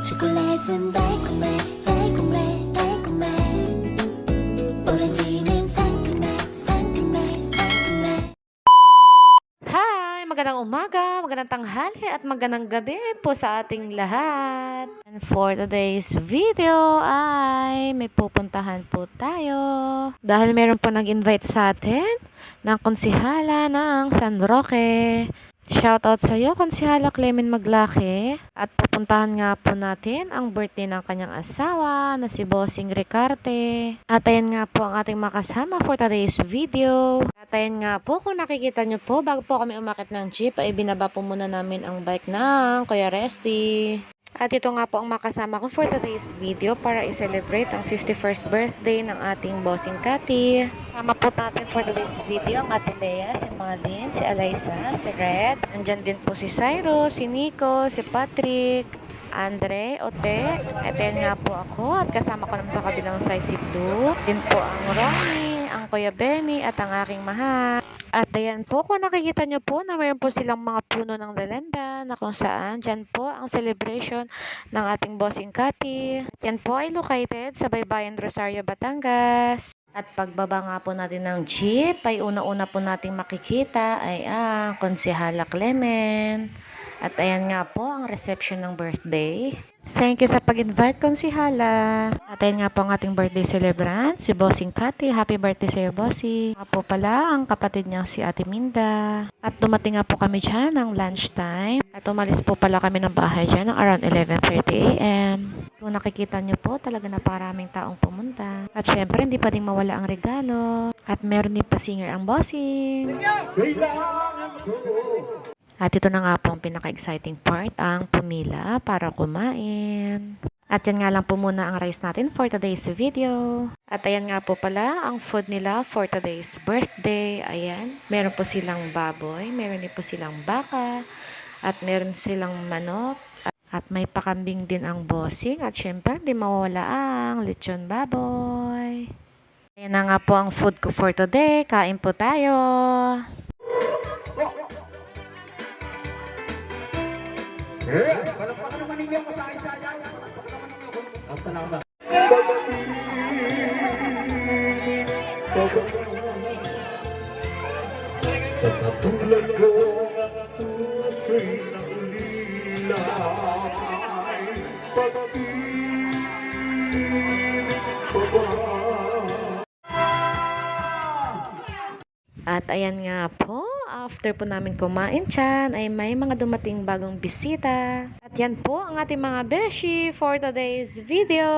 초콜릿은 달콤해 달콤해 달콤해 오렌지는 상큼해 상큼해 상큼해. Hi! Magandang umaga, magandang tanghali at magandang gabi po sa ating lahat. And for today's video ay may pupuntahan po tayo. Dahil meron po nag-invite sa atin ng konsihala ng San Roque. Shoutout sa iyo, Konsihala Clemen Maglaki. At pupuntahan nga po natin ang birthday ng kanyang asawa na si Bossing Ricarte. At ayan nga po ang ating makasama for today's video. At ayan nga po, kung nakikita nyo po, bago po kami umakit ng jeep, ay binaba po muna namin ang bike ng Kuya Resty. At ito nga po ang makasama ko for today's video para i-celebrate ang 51st birthday ng ating bossing Cathy. Kasama po natin for today's video ang ating Lea, si Madin, si Alaysa, si Red. Nandyan din po si Cyrus, si Nico, si Patrick, Andre, Ote. At yan nga po ako at kasama ko naman sa kabilang side si Blue. Din po ang Ronnie, ang Kuya Benny at ang aking mahal. At ayan po, kung nakikita nyo po na mayroon po silang mga puno ng lalanda na kung saan dyan po ang celebration ng ating bossing Cathy. Yan po ay located sa Baybayin, Rosario, Batangas. At pagbaba nga po natin ng jeep, ay una-una po nating makikita ay ang Konsihala Clemen. At ayan nga po ang reception ng birthday. Thank you sa pag-invite, Konsihala. At ayan nga po ang ating birthday celebrant, si Bossing Cathy. Happy birthday sa iyo, Bossing. Nga po pala ang kapatid niya si Ate Minda. At dumating nga po kami dyan ng lunchtime. At umalis po pala kami ng bahay dyan ng around 11:30 a.m. Kung nakikita nyo po, talaga napakaraming taong pumunta. At syempre, hindi pa din mawala ang regalo. At meron din pa singer ang Bossing. At ito na nga po ang pinaka-exciting part, ang pumila para kumain. At yan nga lang po muna ang rice natin for today's video. At ayan nga po pala ang food nila for today's birthday. Ayan, meron po silang baboy, meron din po silang baka, at meron silang manok. At may pakambing din ang bossing. At syempre, di mawala ang lechon baboy. Ayan na nga po ang food ko for today. Kain po tayo. Palakpakan naman ninyo ko sa isa-isa. Palakpakan naman ninyo ko. Ang salamat. Sa katulad ko ang puso'y naulilay. Pag-ibig ko ba? At ayan nga po, after po namin kumain dyan, ay may mga dumating bagong bisita. At yan po ang ating mga beshi for today's video.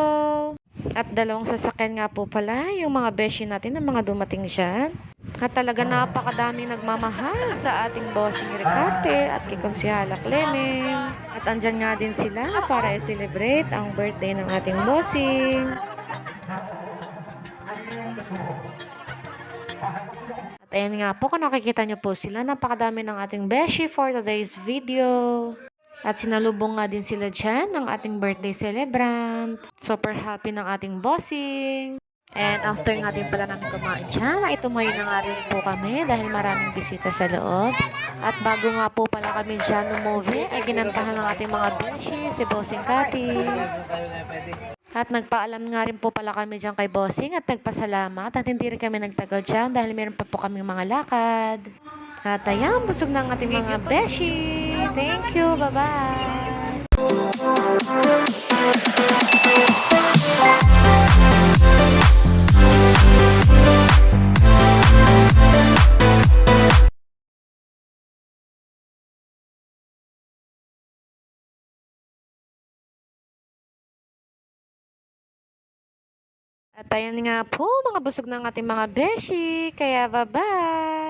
At dalawang sasakyan nga po pala yung mga beshi natin na mga dumating dyan. At talaga napakadaming nagmamahal sa ating bossing Ricarte at kay Konsihala Clemen. At andyan nga din sila para i-celebrate ang birthday ng ating bossing. At ayan nga po, kung nakikita nyo po sila, napakadami ng ating beshi for today's video. At sinalubong nga din sila dyan ng ating birthday celebrant. Super happy ng ating bossing. And after nga din pala namin kumain dyan, ay tumayo na nga rin po kami dahil maraming bisita sa loob. At bago nga po pala kami dyan umuwi, ay ginantahan ng ating mga beshi, si Bossing Cathy. At nagpaalam nga rin po pala kami dyan kay Bossing at nagpasalamat at hindi rin kami nagtagal dyan dahil meron pa po kaming mga lakad. At ayan, busog na ang ating mga beshi. Thank you, bye-bye. At ayan nga po, mga busog ng ating mga beshi. Kaya bye-bye.